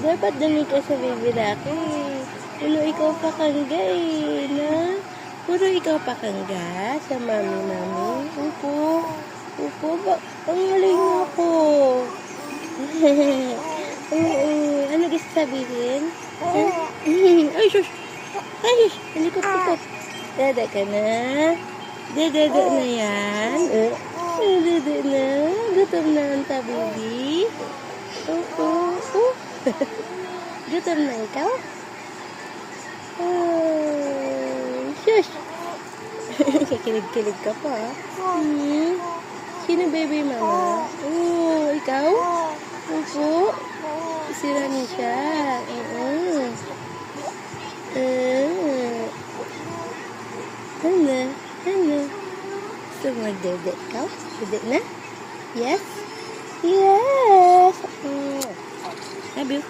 Dapat dali ka sa baby Rocky. Puro ikaw pakangga eh, na? Puro ikaw pakangga sa mami. Upo. Upo ba? Ang galing ako. Oo. Ano gusto sabihin? Ay, shush. Ay, shush. Halikot-likot. Dada ka na? Dada na yan? Dada na? Gutom na ang baby? Oo. Gutom na ikaw? Shush! Kikilig-kilig ka pa. Sino baby mama? Ikaw? Opo. Sira niya siya. Ano? Gusto mo magdede ikaw? Dede na? Yes? Yes! Love you.